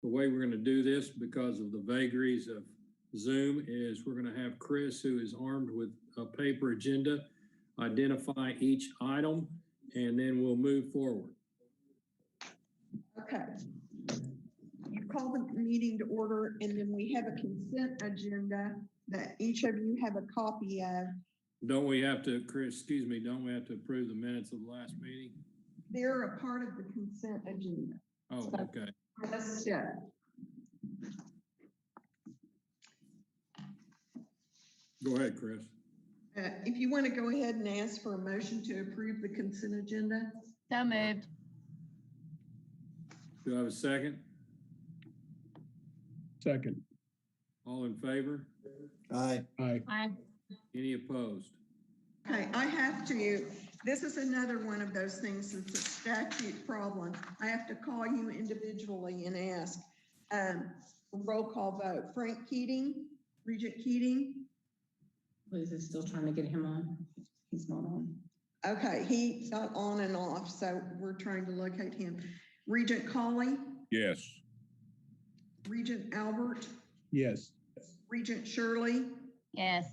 the way we're going to do this, because of the vagaries of Zoom, is we're going to have Chris, who is armed with a paper agenda, identify each item, and then we'll move forward. Okay. You call the meeting to order, and then we have a consent agenda that each of you have a copy of. Don't we have to, Chris, excuse me, don't we have to approve the minutes of the last meeting? They're a part of the consent agenda. Oh, okay. Yeah. Go ahead, Chris. If you want to go ahead and ask for a motion to approve the consent agenda. So moved. Do I have a second? Second. All in favor? Aye. Aye. Aye. Any opposed? Okay, I have to, this is another one of those things that's a statute problem. I have to call you individually and ask. Roll call vote. Frank Keating, Regent Keating. Liz is still trying to get him on. He's not on. Okay, he got on and off, so we're trying to locate him. Regent Colley, Yes. Regent Albert, Yes. Regent Shirley, Yes.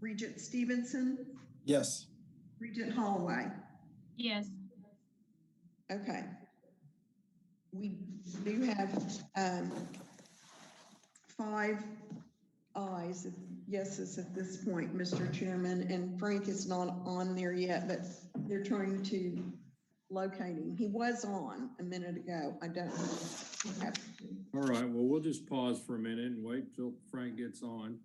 Regent Stevenson, Yes. Regent Holloway. Yes. Okay. We do have 5 ayes, yeses at this point, Mr. Chairman, and Frank is not on there yet, but they're trying to locate him. He was on a minute ago. I don't know. All right, well, we'll just pause for a minute and wait till Frank gets on.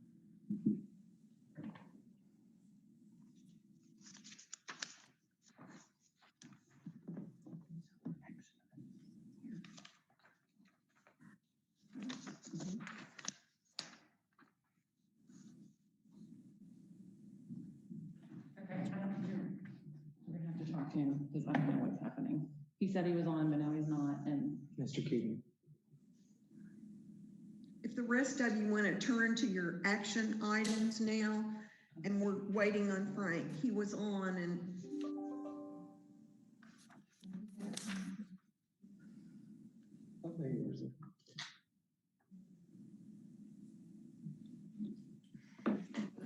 We're gonna have to talk to him because I don't know what's happening. He said he was on, but now he's not. And Mr. Keating. If the rest of you want to turn to your action items now, and we're waiting on Frank. He was on and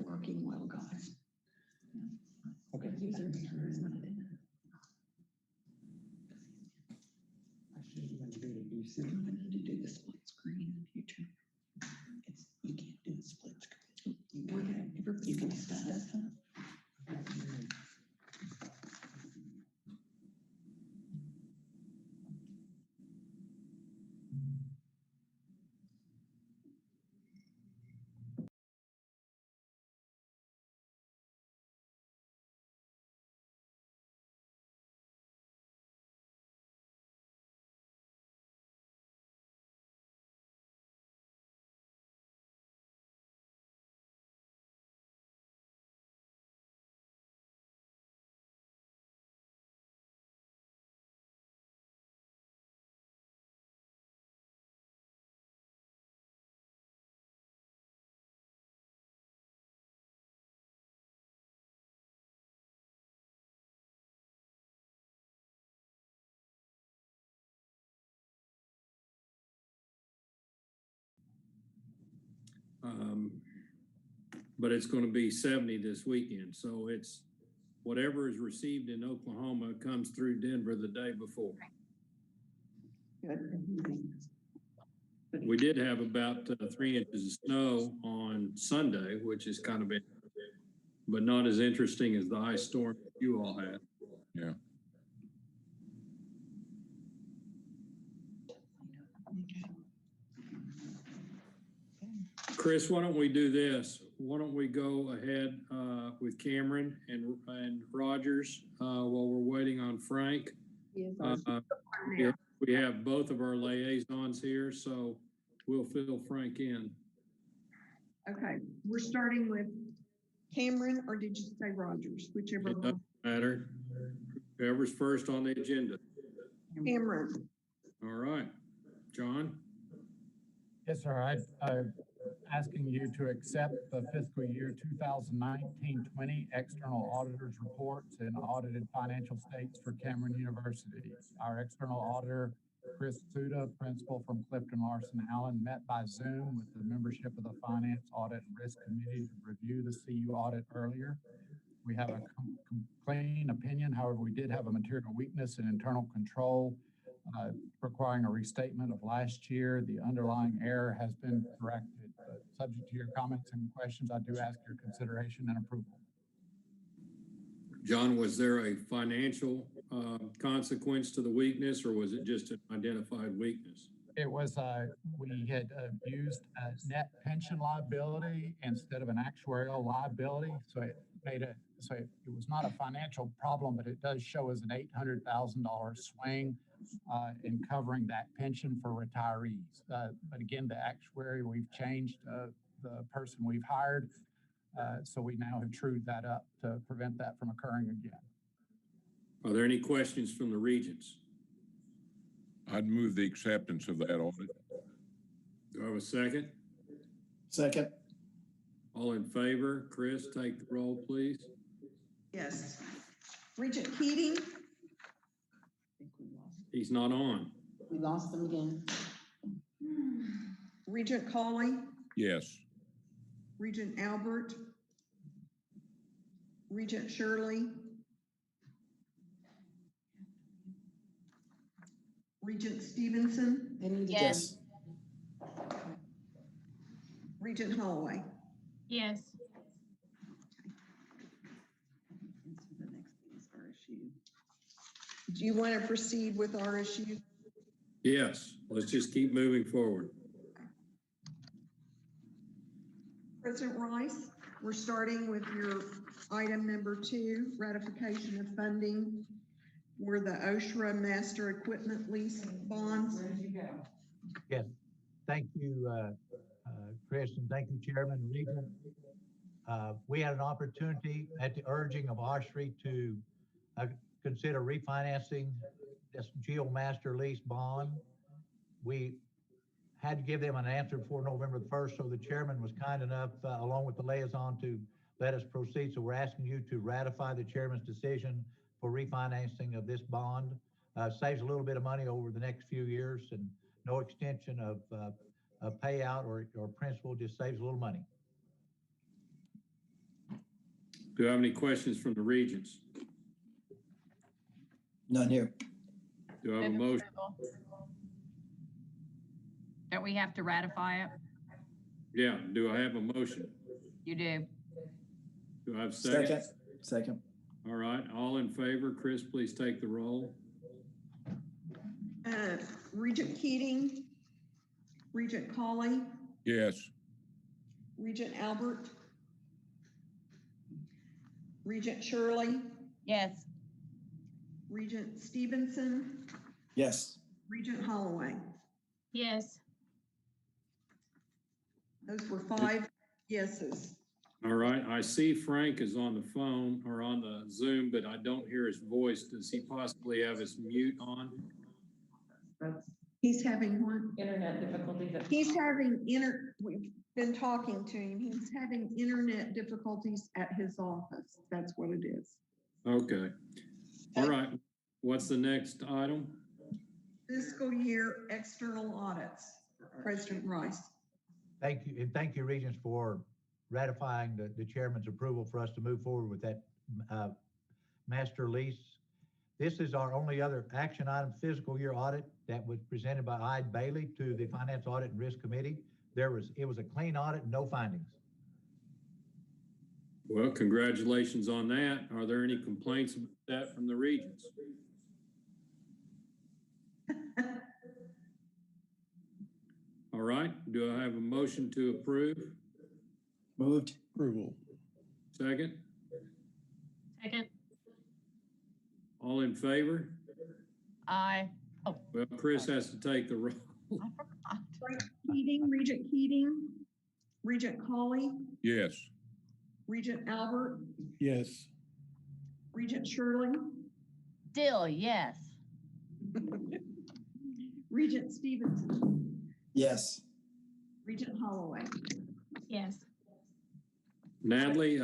working well, guys. okay, user is not in. I need to do the split screen in the future. You can't do a split screen. You can do that. But it's going to be 70 this weekend. So it's whatever is received in Oklahoma comes through Denver the day before. Good. We did have about 3 inches of snow on Sunday, which is kind of big, but not as interesting as the ice storm that you all had. Yeah. Chris, why don't we do this? Why don't we go ahead with Cameron and Rogers while we're waiting on Frank? Yeah, we have both of our liaisons here, so we'll fill Frank in. Okay, we're starting with Cameron, or did you say Rogers? Whichever It one. doesn't matter. Whoever's first on the agenda. Cameron. All right. John? Yes, sir. I'm asking you to accept the fiscal year 2019-20 external auditors reports and audited financial states for Cameron University. Our external auditor Chris Suda, principal from Clifton Larson Allen, met by Zoom with the membership of the Finance Audit and Risk Committee to review the CU audit earlier. We have a clean opinion. However, we did have a material weakness in internal control, requiring a restatement of last year. The underlying error has been corrected. But subject to your comments and questions, I do ask your consideration and approval. John, was there a financial consequence to the weakness, or was it just an identified weakness? It was, we had used a net pension liability instead of an actuarial liability. So it made it, so it was not a financial problem, but it does show as an $800,000 swing in covering that pension for retirees. But again, the actuary, we've changed the person we've hired. So we now have trued that up to prevent that from occurring again. Are there any questions from the Regents? I'd move the acceptance of that audit. Do I have a second? Second. All in favor? Chris, take the roll, please. Yes. Regent Keating, He's not on. We lost them again. Regent Colley, Yes. Regent Albert, Regent Shirley, Regent Stevenson, Yes. Regent Holloway. Yes. The next thing is RSU. Do you want to proceed with RSU? Yes, let's just keep moving forward. President Rice, we're starting with your item number 2, ratification of funding for the OSHRA master equipment lease bonds. Where did you go? Yes, thank you, Chris, and thank you, Chairman Regent. We had an opportunity at the urging of OSHRI to consider refinancing this GEO master lease bond. We had to give them an answer before November the 1st, so the chairman was kind enough, along with the liaison, to let us proceed. So we're asking you to ratify the chairman's decision for refinancing of this bond. Saves a little bit of money over the next few years, and no extension of payout or principal, just saves a little money. Do I have any questions from the Regents? None here. Do I have a motion? Don't we have to ratify it? Yeah, do I have a motion? You do. Do I have a second? Second. All right, all in favor? Chris, please take the roll. Regent Keating, Regent Colley, Yes. Regent Albert, Regent Shirley, Yes. Regent Stevenson, Yes. Regent Holloway. Yes. Those were 5 yeses. All right, I see Frank is on the phone or on the Zoom, but I don't hear his voice. Does he possibly have his mute on? That's He's having one. internet difficulties. We've been talking to him. He's having internet difficulties at his office. That's what it is. Okay. All right, what's the next item? Fiscal year external audits. President Rice. Thank you, and thank you, Regents, for ratifying the chairman's approval for us to move forward with that master lease. This is our only other action item fiscal year audit that was presented by Ide Bailey to the Finance Audit and Risk Committee. It was a clean audit, no findings. Well, congratulations on that. Are there any complaints about that from the Regents? All right, do I have a motion to approve? Moved. Approval. Second? Second. All in favor? Aye. Oh, Well, Chris has to take the roll. I forgot. Regent Keating, Regent Colley, Yes. Regent Albert, Yes. Regent Shirley, Still, yes. Regent Stevenson, Yes. Regent Holloway. Yes. Natalie,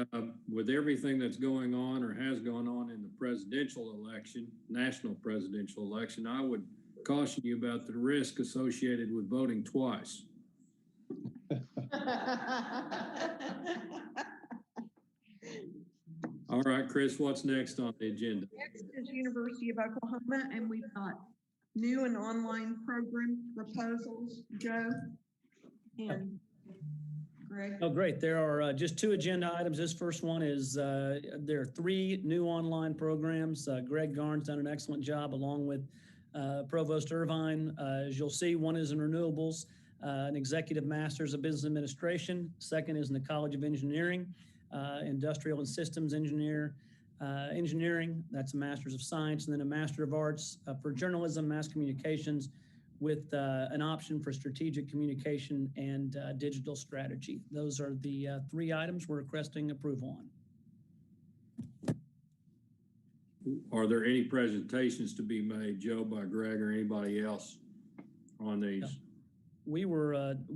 with everything that's going on or has gone on in the presidential election, national presidential election, I would caution you about the risk associated with voting twice. All right, Chris, what's next on the agenda? Next is University of Oklahoma, and we've got new and online program proposals, Joe and Greg. Oh, great. There are just two agenda items. This first one is there are three new online programs. Greg Garn's done an excellent job along with Provost Irvine. As you'll see, one is in renewables, an executive master's of business administration. Second is in the College of Engineering, industrial and systems engineering. That's a master's of science, and then a master of arts for journalism, mass communications, with an option for strategic communication and digital strategy. Those are the three items we're requesting approval on. Are there any presentations to be made, Joe, by Greg or anybody else on these? We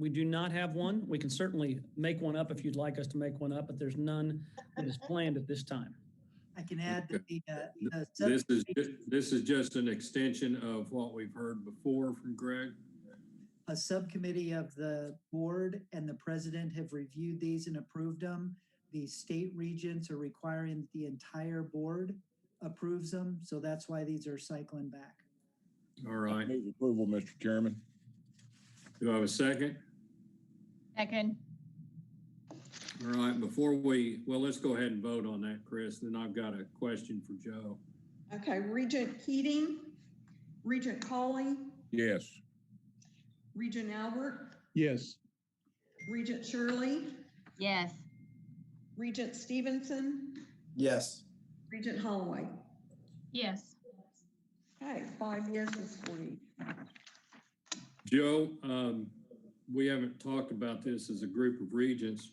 do not have one. We can certainly make one up if you'd like us to make one up, but there's none that is planned at this time. I can add that the This is just an extension of what we've heard before from Greg. a subcommittee of the board and the president have reviewed these and approved them. The state regents are requiring that the entire board approves them, so that's why these are cycling back. All right. Move approval, Mr. Chairman. Do I have a second? Second. All right, let's go ahead and vote on that, Chris. Then I've got a question for Joe. Okay, Regent Keating, Regent Colley, Yes. Regent Albert, Yes. Regent Shirley, Yes. Regent Stevenson, Yes. Regent Holloway. Yes. Okay, 5 yeses for you. Joe, we haven't talked about this as a group of regents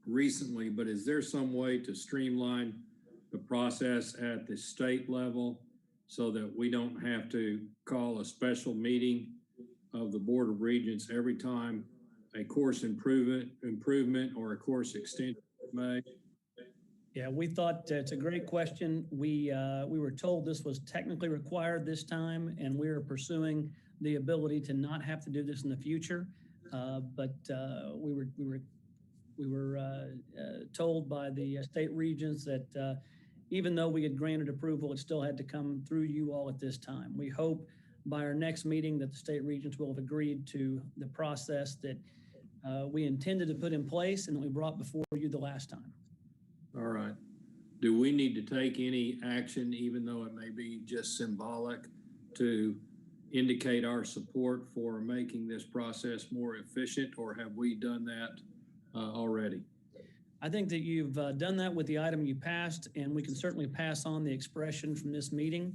recently, but is there some way to streamline the process at the state level so that we don't have to call a special meeting of the Board of Regents every time a course improvement or a course extension is made? Yeah, we thought it's a great question. We were told this was technically required this time, and we are pursuing the ability to not have to do this in the future. But we were told by the state regents that even though we had granted approval, it still had to come through you all at this time. We hope by our next meeting that the state regents will have agreed to the process that we intended to put in place and that we brought before you the last time. All right. Do we need to take any action, even though it may be just symbolic, to indicate our support for making this process more efficient, or have we done that already? I think that you've done that with the item you passed, and we can certainly pass on the expression from this meeting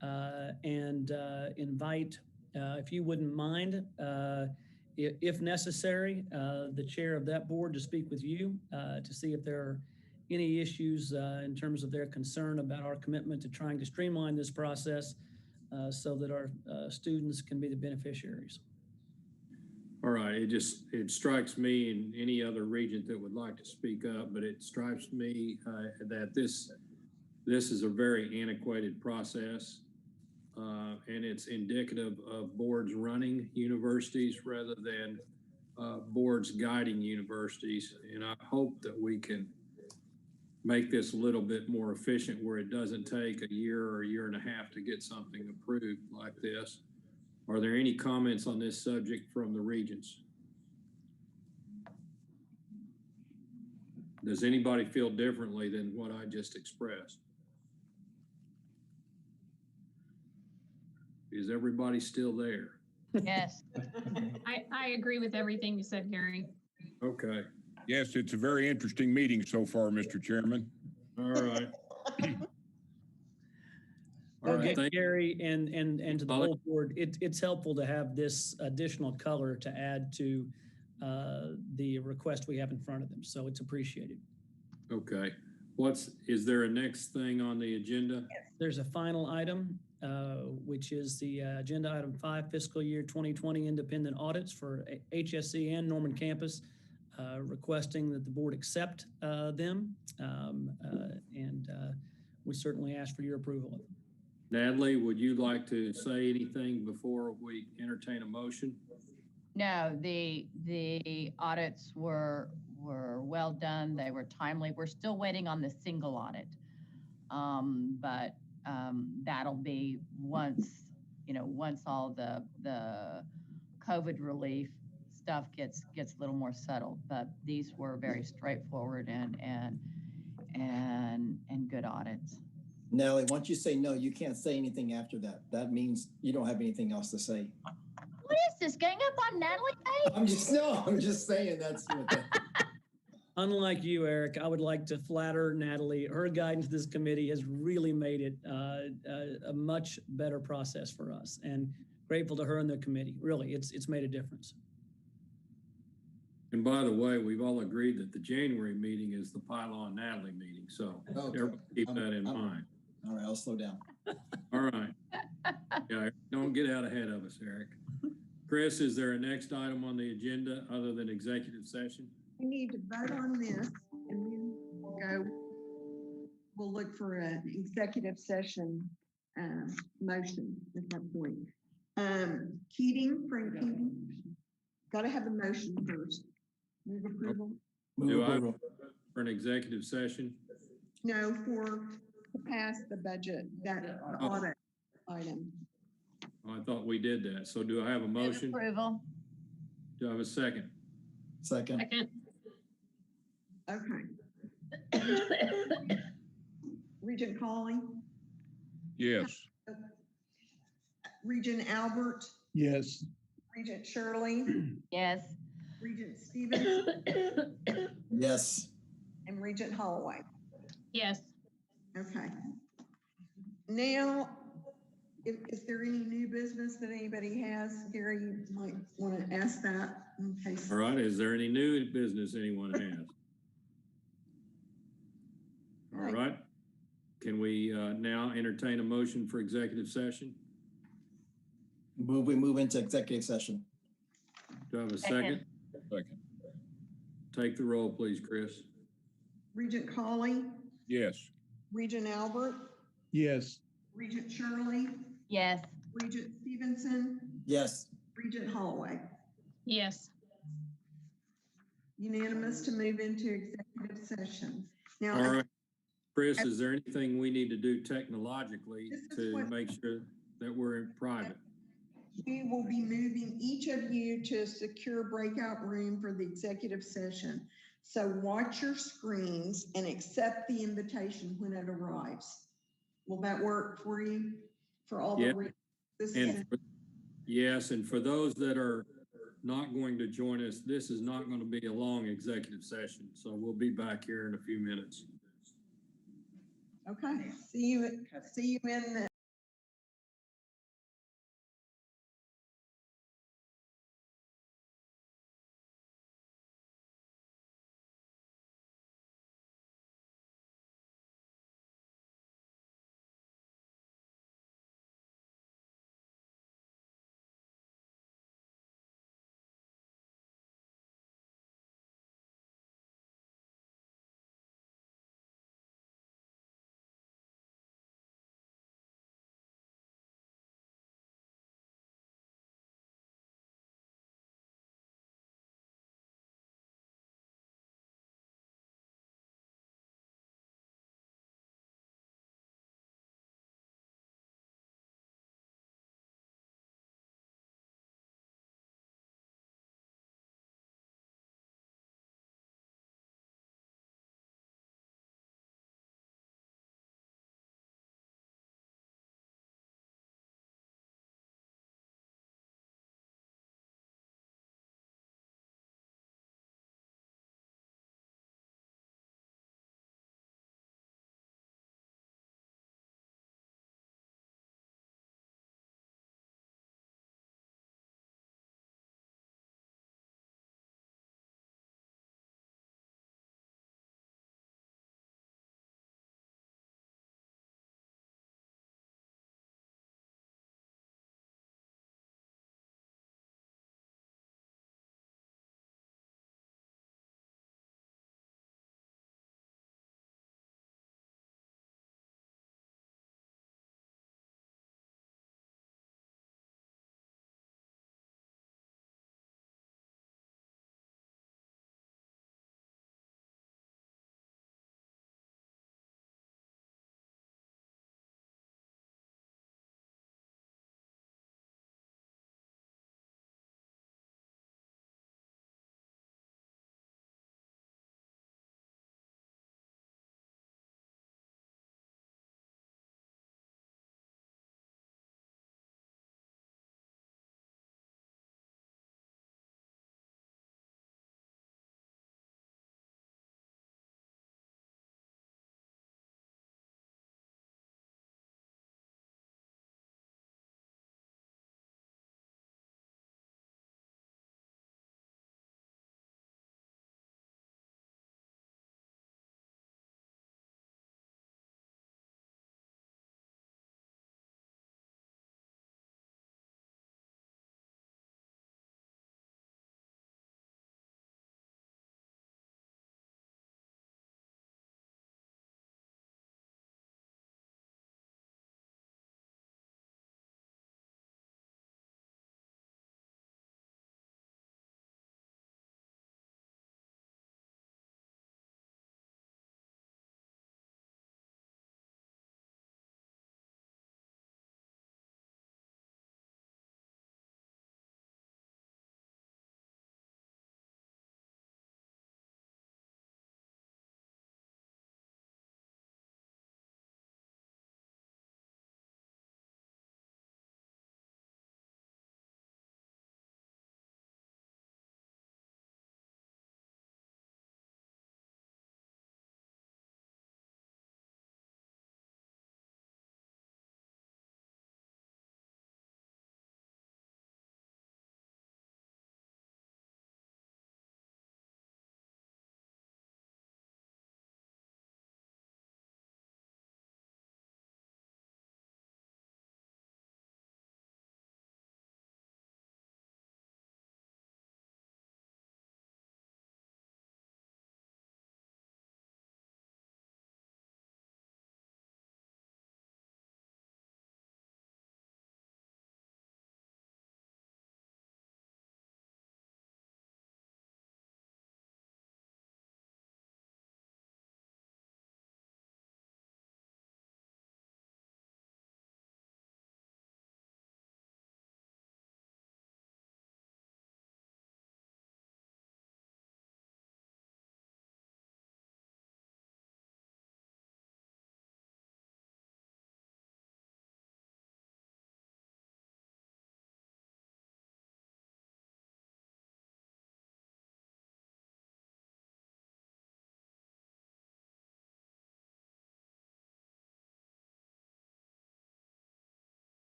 and invite, if you wouldn't mind, if necessary, the chair of that board to speak with you to see if there are any issues in terms of their concern about our commitment to trying to streamline this process so that our students can be the beneficiaries. All right, it strikes me and any other regent that would like to speak up, but it strikes me that this is a very antiquated process and it's indicative of boards running universities rather than boards guiding universities. And I hope that we can make this a little bit more efficient where it doesn't take a year or a year and a half to get something approved like this. Are there any comments on this subject from the regents? Does anybody feel differently than what I just expressed? Is everybody still there? Yes. I agree with everything you said, Gary. Okay. Yes, it's a very interesting meeting so far, Mr. Chairman. All right. All Okay, right. Thank you. Gary, and to the whole board, it's helpful to have this additional color to add to the request we have in front of them. So it's appreciated. Okay. Is there a next thing on the agenda? There's a final item, which is the agenda item 5, fiscal year 2020 independent audits for HSC and Norman campus, requesting that the board accept them. And we certainly ask for your approval of them. Natalie, would you like to say anything before we entertain a motion? No, the audits were well done. They were timely. We're still waiting on the single audit. But that'll be once, once all the COVID relief stuff gets a little more settled. But these were very straightforward and good audits. Nellie, once you say no, you can't say anything after that. That means you don't have anything else to say. What is this, gang up on Natalie's page? I'm just saying that's what the. Unlike you, Eric, I would like to flatter Natalie. Her guidance to this committee has really made it a much better process for us, and grateful to her and the committee. Really, it's made a difference. And by the way, we've all agreed that the January meeting is the Pylon Natalie meeting, so everybody keep that in mind. All right, I'll slow down. All right. Yeah, don't get out ahead of us, Eric. Chris, is there a next item on the agenda other than executive session? We need to vote on this and then we'll look for an executive session motion at that point. Frank Keating, got to have a motion first. Move approval? Do I vote for an executive session? No, to pass the budget, that audit item. Oh, I thought we did that. So do I have a motion? Approval. Do I have a second? Second. Second. Okay. Regent Colley, Yes. Regent Albert, Yes. Regent Shirley, Yes. Regent Stevens, Yes. and Regent Holloway. Yes. Okay. Now, is there any new business that anybody has? Gary, you might want to ask that in case. All right. Is there any new business anyone has? All right. Can we now entertain a motion for executive session? We move into executive session. Do I have a second? Second. Take the roll, please, Chris. Regent Colley, Yes. Regent Albert, Yes. Regent Shirley, Yes. Regent Stevenson, Yes. Regent Holloway. Yes. Unanimous to move into executive session. Now, All right. Chris, is there anything we need to do technologically to make sure that we're in private? we will be moving each of you to a secure breakout room for the executive session. So watch your screens and accept the invitation when it arrives. Will that work for you? For all the reasons? Yes, and for those that are not going to join us, this is not going to be a long executive session. So we'll be back here in a few minutes. Okay, see you in the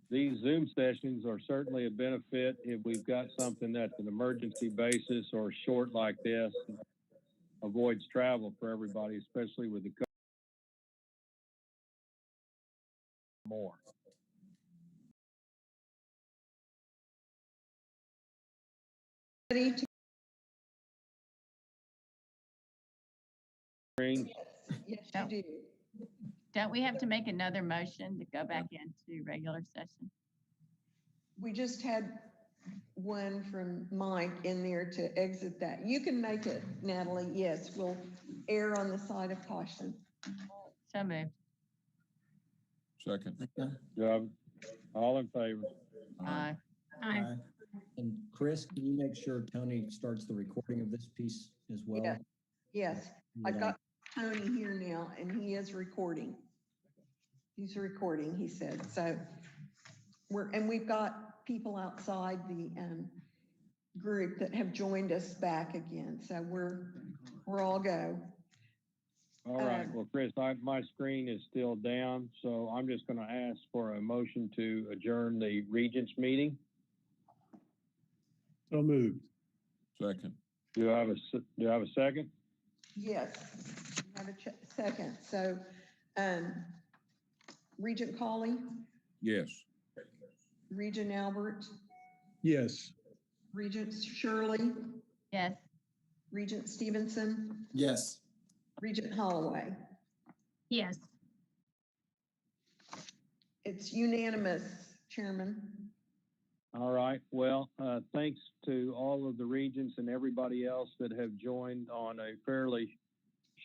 these Zoom sessions are certainly a benefit if we've got something that's an emergency basis or short like this. Avoids travel for everybody, especially with the more. Ready to? Yes, you do. Don't we have to make another motion to go back into regular session? We just had one from Mike in there to exit that. You can make it, Natalie. Yes, we'll err on the side of caution. So moved. Second. All in favor? Aye. Aye. And Chris, can you make sure Tony starts the recording of this piece as well? Yeah. Yes, I've got Tony here now and he is recording. He's recording, he said. So we've got people outside the group that have joined us back again. So we're all go. All right. Well, Chris, my screen is still down, so I'm just going to ask for a motion to adjourn the Regents meeting. So moved. Second. Do I have a second? Yes, I have a second. So, Regent Colley, Yes. Regent Albert, Yes. Regent Shirley, Yes. Regent Stevenson, Yes. Regent Holloway. Yes. It's unanimous, Chairman. All right. Well, thanks to all of the regents and everybody else that have joined on a fairly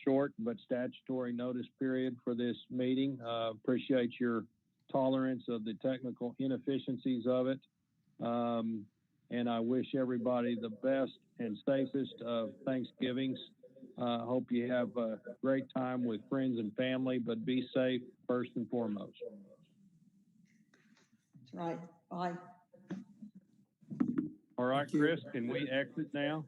short but statutory notice period for this meeting. Appreciate your tolerance of the technical inefficiencies of it. And I wish everybody the best and safest of Thanksgivings. Hope you have a great time with friends and family, but be safe first and foremost. That's right. Bye. All right, Chris, can we exit now?